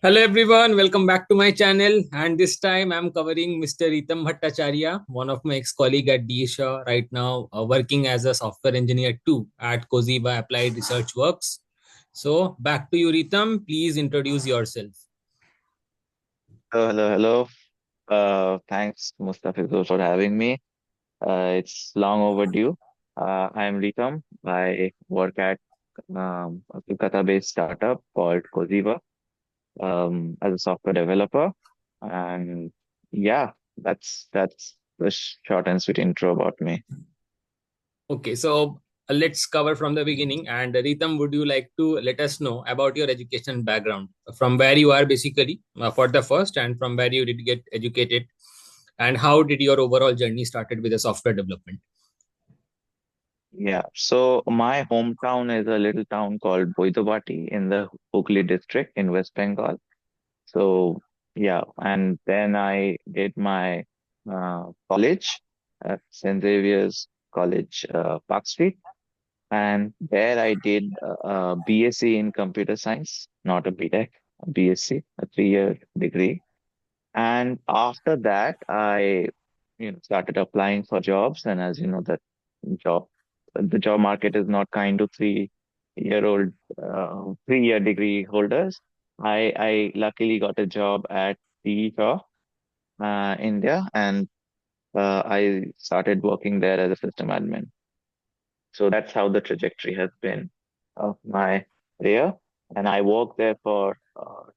Hello everyone, welcome back to my channel. And this time I'm covering Mr. Ritam Bhattacharya, one of my ex-colleague at DSHA right now, working as a software engineer too at Cozeva Applied Research Works. So back to you, Ritam. Please introduce yourself. Hello, hello. Thanks, Mustafiz, for having me. It's long overdue. I'm Ritam. I work at a Kolkata-based startup called Cozeva as a software developer. And yeah, that's the short and sweet intro about me. Okay, so let's cover from the beginning. And Ritam, would you like to let us know about your education background, from where you are basically for the first, and from where you did get educated, and how did your overall journey started with the software development? Yeah, so my hometown is a little town called Boidobati in the Hooghly district in West Bengal. So yeah, and then I did my college at St. Xavier's College, Park Street, and there I did a BSc in computer science, not a BTech, a BSc, a 3-year degree. And after that, I started applying for jobs, and as you know, that job the job market is not kind to 3-year-old 3-year degree holders. I luckily got a job at the India, and I started working there as a system admin. So that's how the trajectory has been of my career. And I worked there for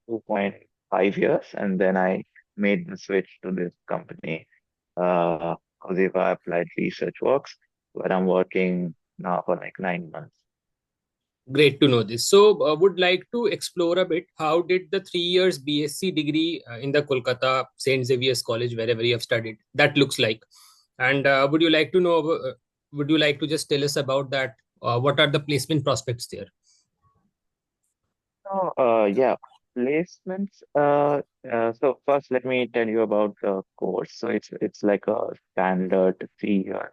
2.5 years, and then I made the switch to this company, Cozeva Applied Research Works, where I'm working now for like 9 months. Great to know this. So, would like to explore a bit how did the 3 years BSc degree in the Kolkata Saint Xavier's College, wherever you have studied, that looks like, and would you like to know? Would you like to just tell us about that? What are the placement prospects there? So, yeah, placements. So first, let me tell you about the course. So it's like a standard 3-year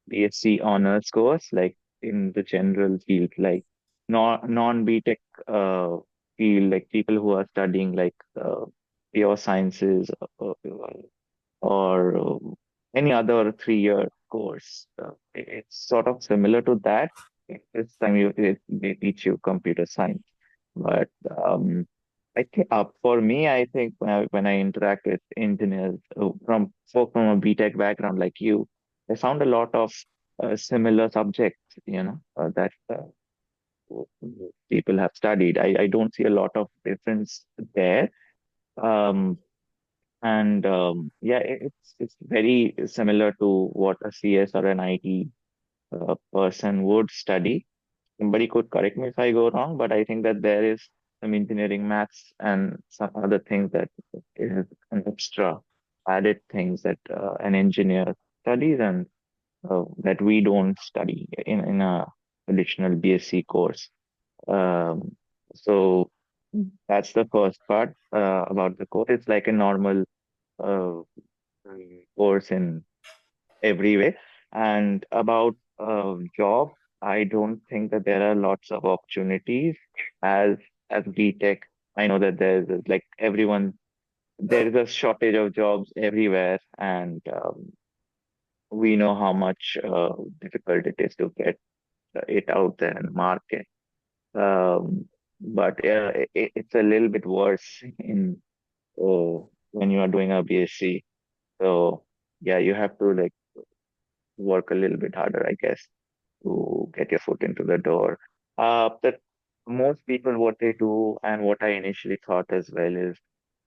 BSc honors course, like in the general field, like non-BTech field, like people who are studying like pure sciences or any other 3-year course. It's sort of similar to that. This time they teach you computer science. But I think for me, I think when I interact with engineers from folk from a BTech background like you, I found a lot of similar subjects, that people have studied. I don't see a lot of difference there. Um, and yeah, it's very similar to what a CS or an IT person would study. Somebody could correct me if I go wrong, but I think that there is some engineering maths and some other things that is an extra added things that an engineer studies and that we don't study in a traditional BSc course. Um, so that's the first part about the course. It's like a normal uh, course in every way. And about job, I don't think that there are lots of opportunities as BTech. I know that there's like everyone, there is a shortage of jobs everywhere, and we know how much difficult it is to get it out there in the market. Um, but it's a little bit worse in when you are doing a BSc. So yeah, you have to like work a little bit harder, I guess, to get your foot into the door. That most people what they do and what I initially thought as well is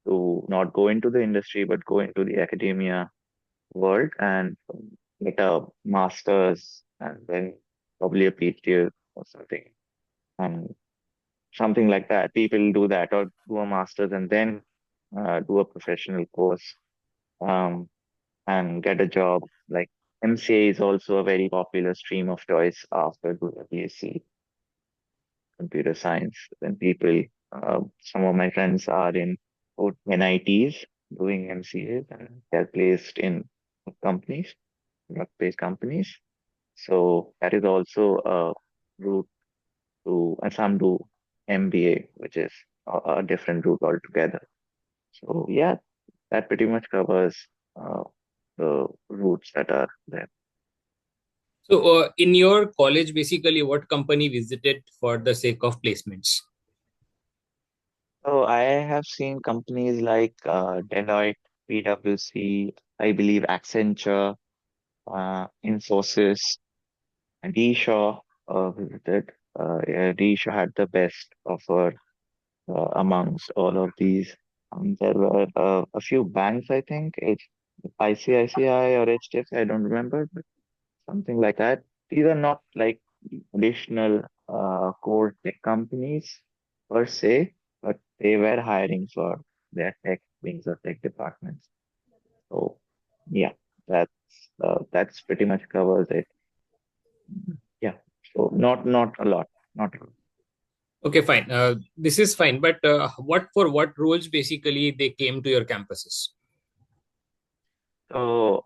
to not go into the industry but go into the academia world and get a master's and then probably a PhD or something and something like that. People do that or do a master's and then do a professional course um, and get a job. Like MCA is also a very popular stream of choice after doing a BSc computer science. Then people, some of my friends are in NITs doing MCAs and they're placed in companies, drug-based companies. So that is also a route to, and some do MBA, which is a different route altogether. So yeah, that pretty much covers uh, the routes that are there. So, in your college, basically, what company visited for the sake of placements? So I have seen companies like Deloitte, PwC, I believe Accenture, Infosys, and D-Shaw visited. Yeah, D-Shaw had the best offer amongst all of these. There were a few banks, I think, ICICI or HDFC, I don't remember, but something like that. These are not like traditional core tech companies per se, but they were hiring for their tech wings or tech departments. So yeah, that's pretty much covers it. Yeah. So not a lot, not a lot. Okay, fine. This is fine, but what for what roles basically they came to your campuses? So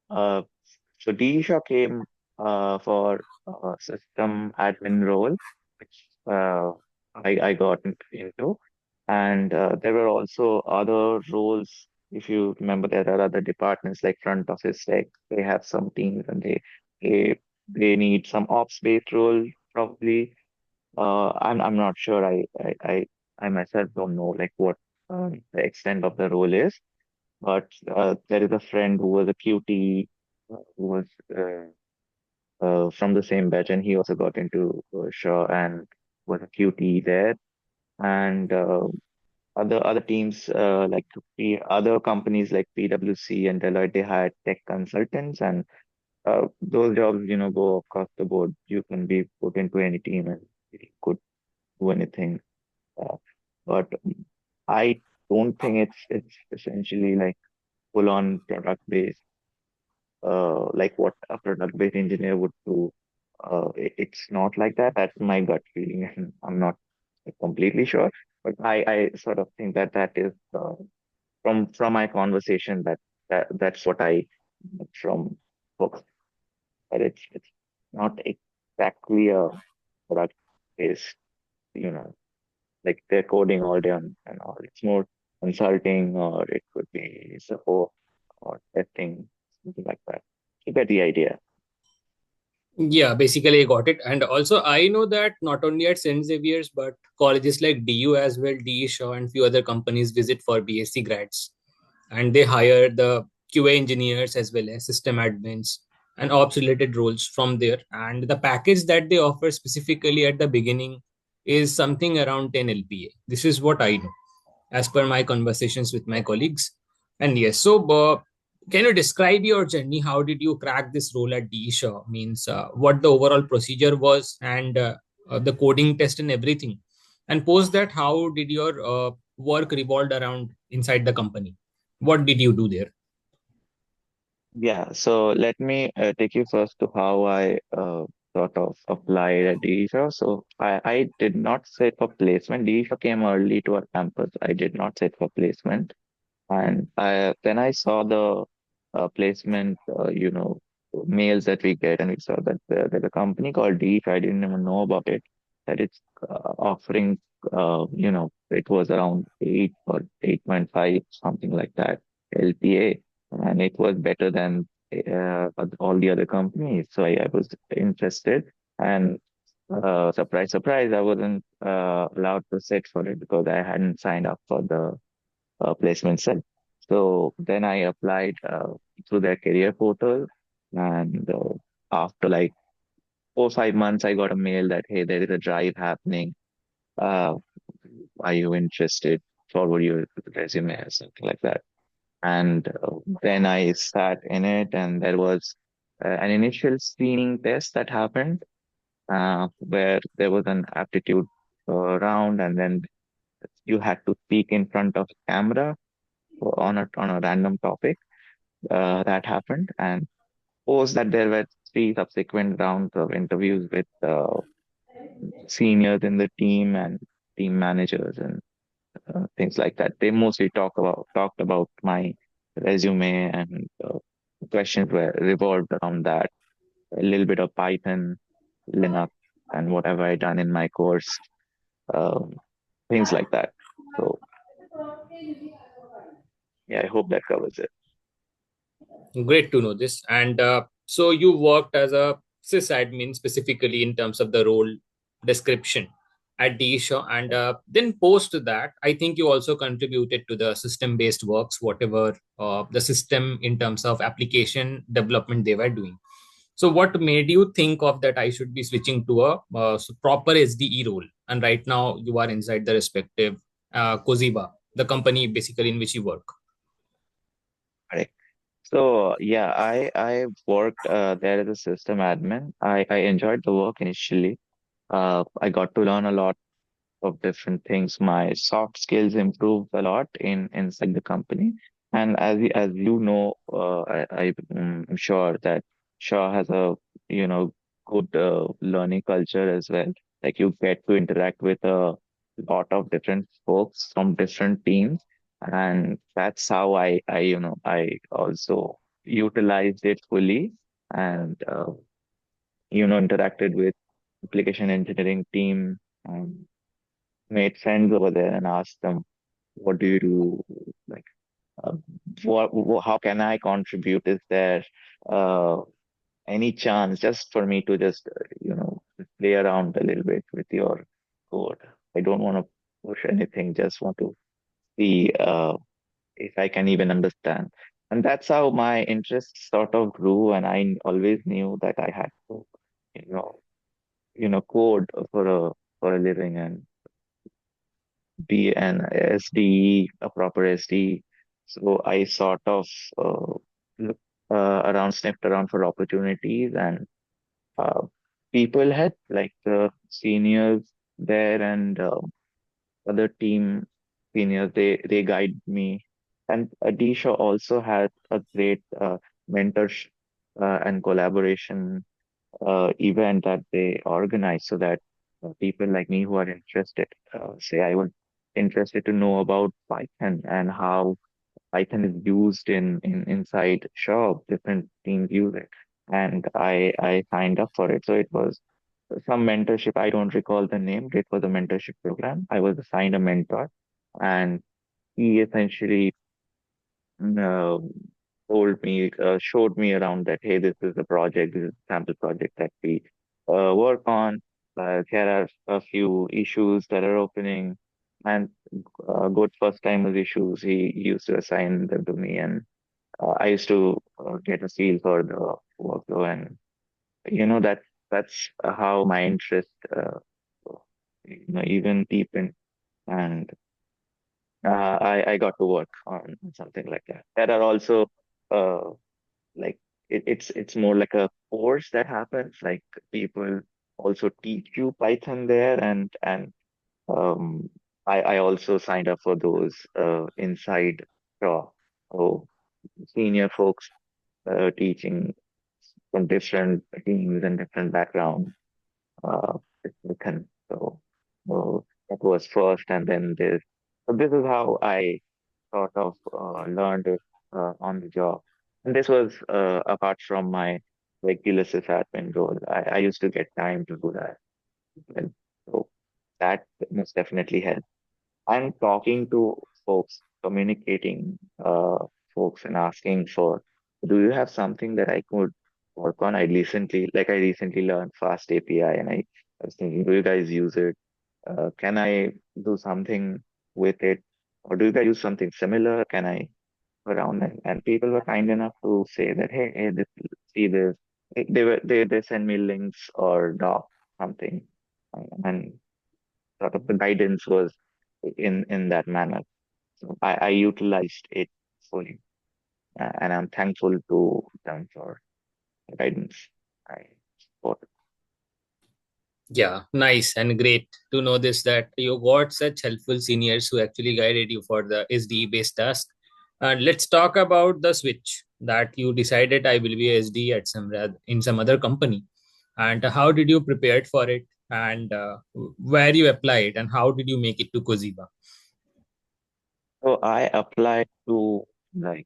uh, so Disha came for system admin role, which I got into, and there were also other roles. If you remember, there are other departments like front office tech. They have some teams, and they they need some ops based role probably. I'm not sure. I myself don't know like what the extent of the role is, but there is a friend who was a QT, who was from the same batch, and he also got into Shaw and was a QT there. And other teams like other companies like PwC and Deloitte, they hired tech consultants, and those jobs, go across the board. You can be put into any team and you could do anything. Uh, but I don't think it's essentially like full on product based, like what a product based engineer would do. It's not like that. That's my gut feeling, and I'm not completely sure. But I sort of think that that is from my conversation that's what I get from books. That it's not exactly a product based, you know, like they're coding all day and all. It's more consulting, or it could be support or testing, something like that. You get the idea. Yeah, basically I got it. And also I know that not only at St. Xavier's, but colleges like DU as well, DE Shaw and few other companies visit for BSc grads. And they hire the QA engineers as well as system admins and ops related roles from there. And the package that they offer specifically at the beginning is something around 10 LPA. This is what I know as per my conversations with my colleagues. And yes, so can you describe your journey? How did you crack this role at DShaw? Means what the overall procedure was and the coding test and everything. And post that, how did your work revolved around inside the company? What did you do there? Yeah, so let me take you first to how I sort of applied at DSHA. So I did not sit for placement. DSHA came early to our campus. I did not sit for placement. And then I saw the placement, mails that we get, and we saw that there's a company called Deep. I didn't even know about it. That it's offering, it was around 8 or 8.5, something like that, LPA, and it was better than all the other companies. So I was interested, and surprise, surprise, I wasn't allowed to sit for it because I hadn't signed up for the placement cell. So then I applied through their career portal, and after like 4 or 5 months, I got a mail that hey, there is a drive happening. Uh, are you interested? Forward your resume or something like that. And then I sat in it, and there was an initial screening test that happened, where there was an aptitude round, and then you had to speak in front of camera on a random topic. That happened, and post that there were three subsequent rounds of interviews with seniors in the team and team managers and things like that. They mostly talked about my resume, and questions were revolved around that. A little bit of Python, Linux, and whatever I done in my course. Um, things like that. So yeah, I hope that covers it. Great to know this. And so you worked as a sysadmin specifically in terms of the role description at DShaw, and then post that, I think you also contributed to the system-based works, whatever the system in terms of application development they were doing. So, what made you think of that I should be switching to a proper SDE role? And right now, you are inside the respective Cozeva, the company basically in which you work. Correct. So yeah, I worked there as a system admin. I enjoyed the work initially. I got to learn a lot of different things. My soft skills improved a lot in inside the company. And as you know, I'm sure that Shaw has a good learning culture as well. Like you get to interact with a lot of different folks from different teams, and that's how I also utilized it fully and interacted with application engineering team. Um, Made friends over there and asked them, what do you do? Like, uh, how can I contribute? Is there uh, any chance just for me to just play around a little bit with your code? I don't want to push anything, just want to see if I can even understand. And that's how my interest sort of grew, and I always knew that I had to, you know, code for a living and be an SDE, a proper SDE. So I sort of looked sniffed around for opportunities, and uh, people had like the seniors there and other team seniors. They guide me, and Adisha also had a great mentorship and collaboration event that they organize so that people like me who are interested, say I would interested to know about Python and how Python is used in inside shop, different teams use it. And I signed up for it. So it was some mentorship. I don't recall the name. It was a mentorship program. I was assigned a mentor, and he essentially uh, showed me around that, hey, this is the project, this is the sample project that we work on. Here are a few issues that are opening, and good first timers issues. He used to assign them to me, and I used to get a feel for the workflow, and that's how my interest, even deepened, and I got to work on something like that. There are also uh, like it's more like a course that happens. Like people also teach you Python there, and um, I also signed up for those inside Raw. So senior folks teaching from different teams and different backgrounds. Python. So that was first, and then this. So this is how I sort of learned it on the job. And this was apart from my regular sysadmin role. I used to get time to do that. And so that most definitely helped. And talking to folks, communicating folks and asking for, do you have something that I could work on? I recently learned Fast API, and I was thinking, do you guys use it? Can I do something with it? Or do you guys use something similar? Can I around? And people were kind enough to say that, hey, see this. They send me links or doc something, and sort of the guidance was in that manner. So I utilized it fully, and I'm thankful to them for the guidance. I support. Yeah, nice and great to know this that you got such helpful seniors who actually guided you for the SDE based task. And let's talk about the switch that you decided I will be a SDE at in some other company. And how did you prepare for it? And where you applied and how did you make it to Cozeva? So I applied to like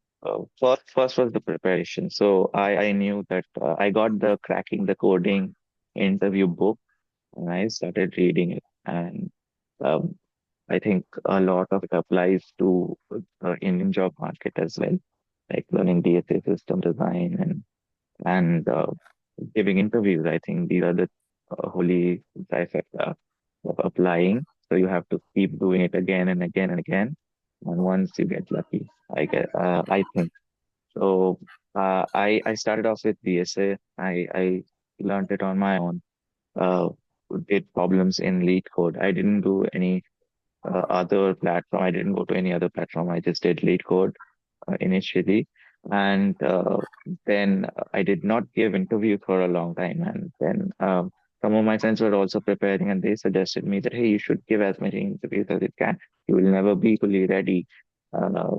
first was the preparation. So I knew that I got the cracking the coding interview book, and I started reading it. And um, I think a lot of it applies to Indian job market as well, like learning DSA system design and giving interviews. I think these are the holy trifecta of applying. So you have to keep doing it again and again and again. And once you get lucky, I think. So I started off with DSA. I learned it on my own. Uh, did problems in lead code. I didn't do any other platform. I didn't go to any other platform. I just did lead code initially. And then I did not give interviews for a long time. And then some of my friends were also preparing and they suggested me that, hey, you should give as many interviews as you can. You will never be fully ready. Uh,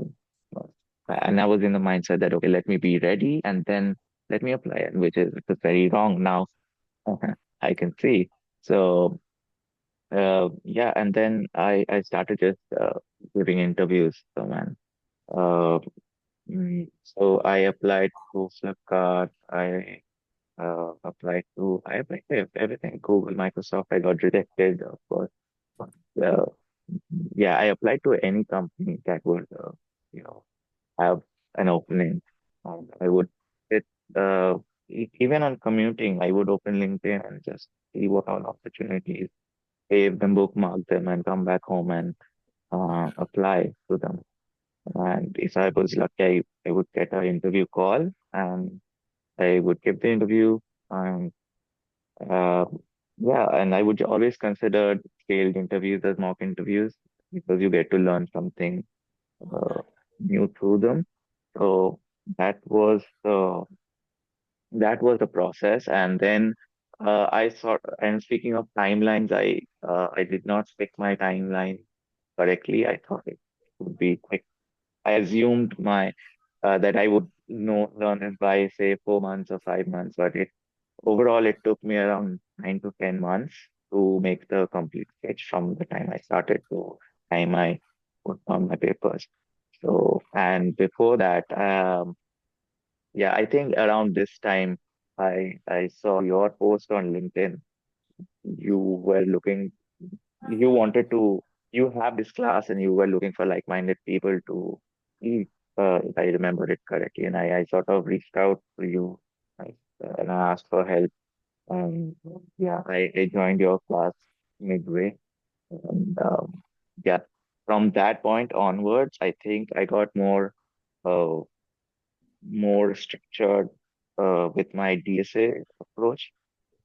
and I was in the mindset that, okay, let me be ready and then let me apply it, which is very wrong now. I can see. So yeah, and then I started just giving interviews. So man, uh, so I applied to Flipkart. I applied to everything. Google, Microsoft. I got rejected, of course. But, yeah, I applied to any company that would you know have an opening. I would it even on commuting. I would open LinkedIn and just see what all opportunities, save them, bookmark them, and come back home and apply to them. And if I was lucky, I would get an interview call and I would give the interview. And uh, yeah, and I would always consider failed interviews as mock interviews because you get to learn something uh, new through them. So that was the that was the process. And then I saw, and speaking of timelines, I did not pick my timeline correctly. I thought it would be quick. I assumed my that I would know learn it by say 4 months or 5 months, but it overall it took me around 9 to 10 months to make the complete sketch from the time I started to time I put on my papers. So and before that, yeah, I think around this time I saw your post on LinkedIn. You were looking you wanted to you have this class and you were looking for like-minded people to eat, if I remember it correctly. And I sort of reached out to you like, and I asked for help. Yeah, I joined your class midway. And yeah, from that point onwards, I think I got uh, more structured with my DSA approach.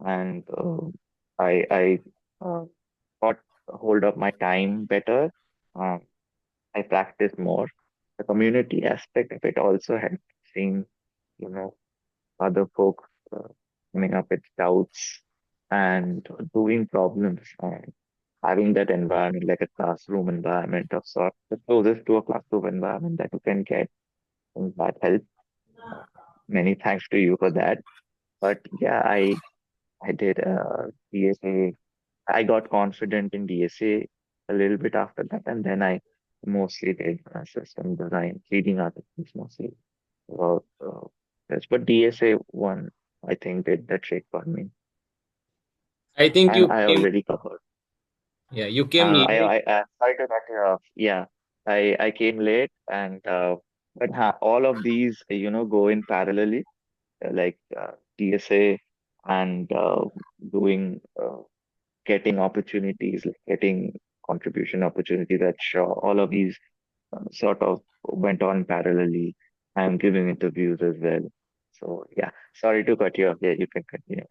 And I got hold of my time better. Um, I practiced more. The community aspect of it also helped, seeing, you know, other folks coming up with doubts and doing problems and having that environment like a classroom environment of sort, the closest to a classroom environment that you can get. And that helped. Uh, Many thanks to you for that. But yeah, I did DSA. I got confident in DSA a little bit after that, and then I mostly did system design, leading architects mostly. About this, but DSA one, I think, did the trick for me, I think and you I came, already covered. yeah, you came late. Sorry to cut you off. Yeah, I came late, and but all of these, go in parallelly, like DSA and doing getting opportunities, like getting contribution opportunities at Shaw. All of these sort of went on parallelly. I'm giving interviews as well. So yeah, sorry to cut you off. Yeah, you can continue.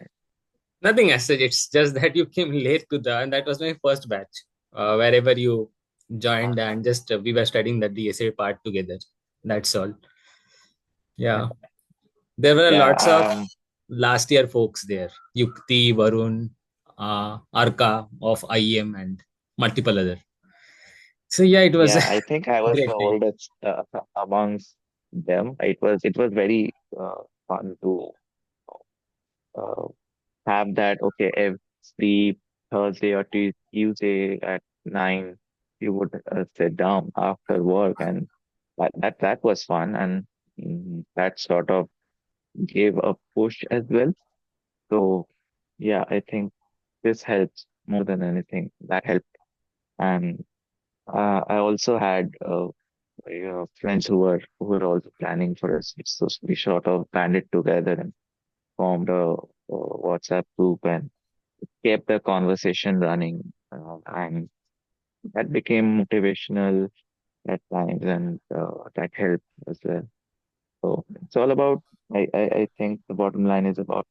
Nothing as such. It's just that you came late to the, and that was my first batch. Wherever you joined, and just we were studying the DSA part together. That's all. Yeah, there were Yeah, lots of last year folks there. Yukti, Varun, Arka of IEM, and multiple other. So yeah, it was a yeah. I think I was the great time. oldest amongst them. It was very fun to uh, have that. Okay, every Thursday or Tuesday at 9, you would sit down after work, and that was fun, and that sort of gave a push as well. So yeah, I think this helps more than anything. That helped, and I also had friends who were also planning for us. So we sort of banded together and formed a WhatsApp group and kept the conversation running. And that became motivational at times, and that helped as well. So it's all about. I think the bottom line is about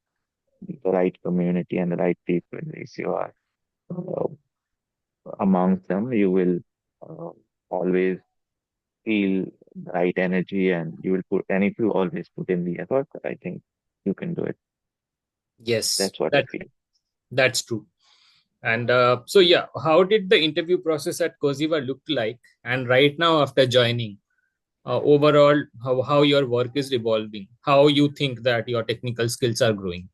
the right community and the right people. If you are uh, amongst them, you will uh, always feel the right energy, and you will put. And if you always put in the effort, I think you can do it. Yes, That's what I feel. that's true. And so, yeah, how did the interview process at Cozeva look like? And right now, after joining, overall, how your work is evolving, how you think that your technical skills are growing.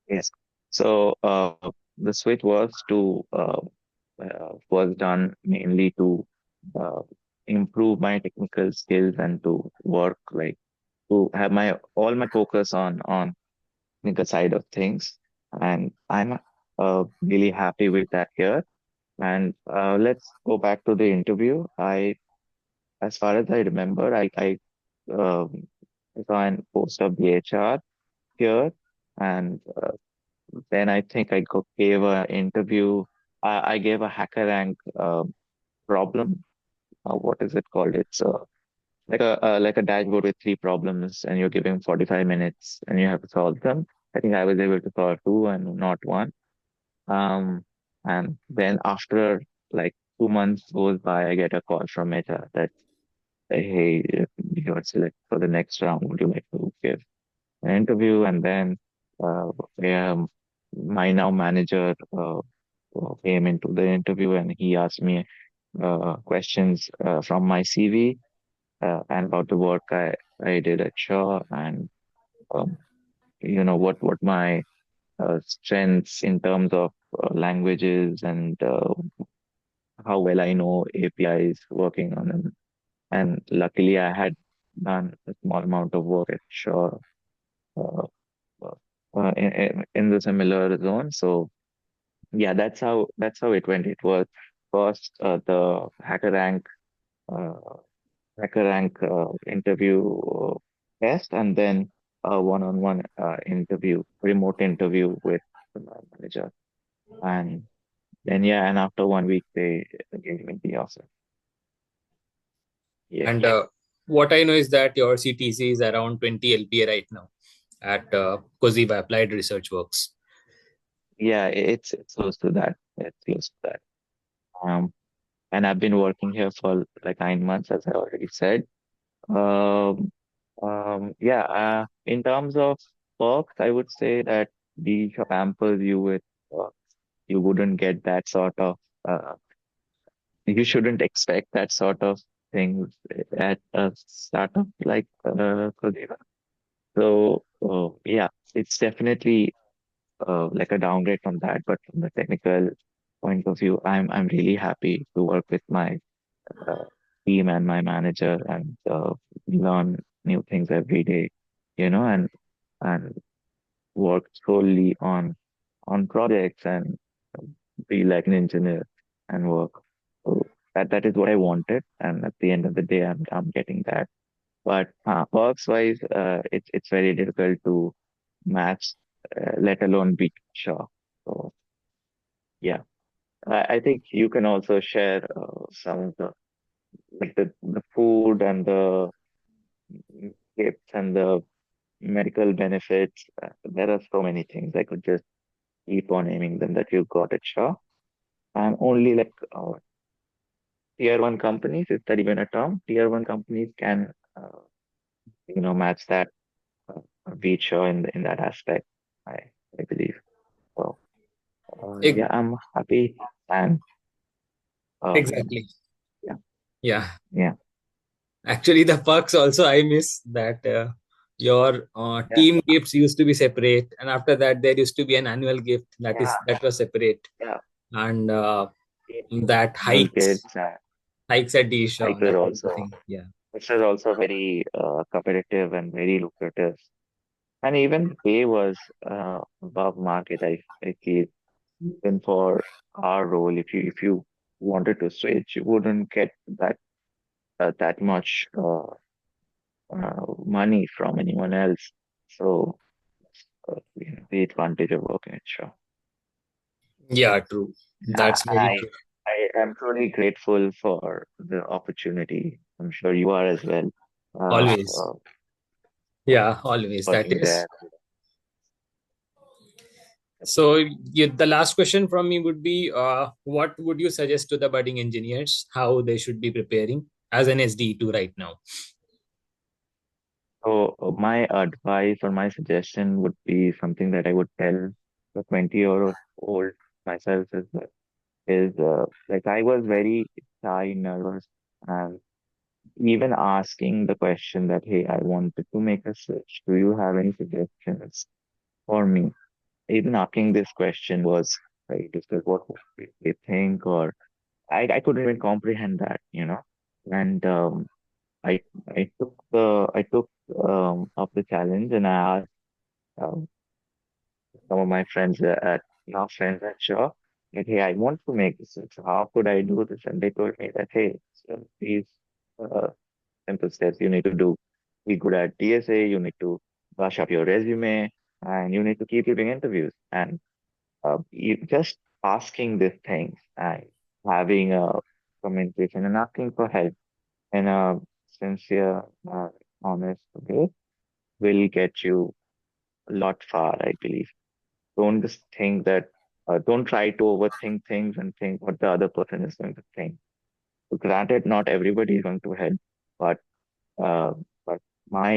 Yes. So the switch was done mainly to uh, improve my technical skills and to work like to have my all my focus on technical side of things. And I'm really happy with that here. And let's go back to the interview. As far as I remember, um, I saw an post of the HR here, and then I think gave an interview. I gave a hacker rank problem. What is it called? It's like a dashboard with three problems, and you're giving 45 minutes, and you have to solve them. I think I was able to solve two and not one. Um, and then after like 2 months goes by, I get a call from Meta that, hey, you are selected for the next round. Would you like to give an interview? And then yeah, my now manager came into the interview and he asked me questions from my CV and about the work I did at Shaw and um, what my strengths in terms of languages and how well I know APIs working on them. And luckily, I had done a small amount of work at Shaw uh, in the similar zone. So yeah, that's how it went. It was first the uh, hacker rank interview test, and then a one-on-one interview, remote interview with the manager. And then yeah, and after 1 week they gave me the offer. Yeah. And what I know is that your CTC is around 20 LPA right now at Cozeva Applied Research Works. Yeah, it's close to that. It's close to that. And I've been working here for like 9 months, as I already said. Um, yeah, in terms of perks, I would say that the shop pampers you with you wouldn't get that sort of you shouldn't expect that sort of things at a startup like Codeva. So yeah, it's definitely like a downgrade from that, but from the technical point of view, I'm really happy to work with my uh, team and my manager and learn new things every day, and work solely on projects and be like an engineer and work. So that is what I wanted, and at the end of the day, I'm getting that. But works wise, it's very difficult to match, let alone beat Shaw. So yeah, I think you can also share some of the like the food and the gifts and the medical benefits. There are so many things I could just keep on naming them that you got at Shaw. And only like tier one companies, is that even a term? Tier one companies can match that beat Shaw in that aspect. I I believe. So Ex- yeah, I'm happy and um Exactly. yeah Yeah. yeah Actually, the perks also I miss that your yeah team gifts used to be separate, and after that there used to be an annual gift yeah that was separate, yeah. and that Meal kits and hikes at the hikes show, are that was the also thing. Yeah, which is also very competitive and very lucrative. And even pay was above market, I feel, even for our role. If you wanted to switch, you wouldn't get that much money from anyone else. So the advantage of working at Shaw. Yeah, true. Uh, That's and very true. I am truly grateful for the opportunity. I'm sure you are as well. Always. Uh, Yeah, always. That working is. there. So the last question from me would be, what would you suggest to the budding engineers how they should be preparing as an SDE2 right now? So my advice or my suggestion would be something that I would tell the 20-year old myself is like I was very shy, nervous, and even asking the question that, hey, I wanted to make a switch. Do you have any suggestions for me? Even asking this question was very difficult. What would they think? Or I couldn't even comprehend that, you know. And I I took up the challenge and I asked um, some of my friends at now friends at Shaw that hey, I want to make this switch. How could I do this? And they told me that hey, so these uh, simple steps you need to do. Be good at DSA. You need to brush up your resume, and you need to keep giving interviews. And you just asking these things and having a communication and asking for help in a sincere, honest way will get you a lot far, I believe. Don't just think that, don't try to overthink things and think what the other person is going to think. So granted, not everybody is going to help, but uh, but my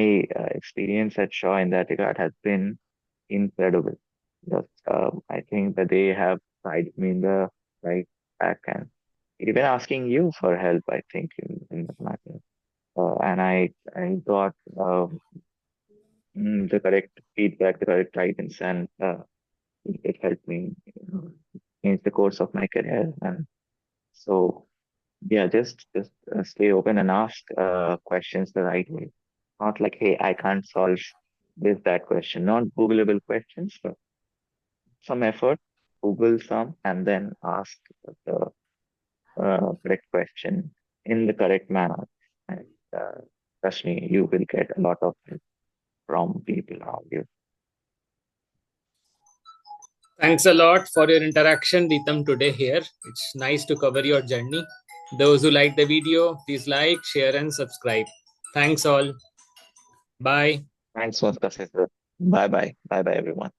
experience at Shaw in that regard has been incredible. Just, I think that they have guided me in the right track and even asking you for help, I think, in that matter. And I got the correct feedback, the correct guidance, and it helped me change the course of my career. And so, yeah, just stay open and ask questions the right way. Not like, hey, I can't solve this, that question. Not Googleable questions, but some effort, Google some, and then ask the correct question in the correct manner. And trust me, you will get a lot of help from people around you. Thanks a lot for your interaction, Ritam, today here. It's nice to cover your journey. Those who like the video, please like, share, and subscribe. Thanks all. Bye. Thanks for discussing. Bye bye. Bye bye, everyone.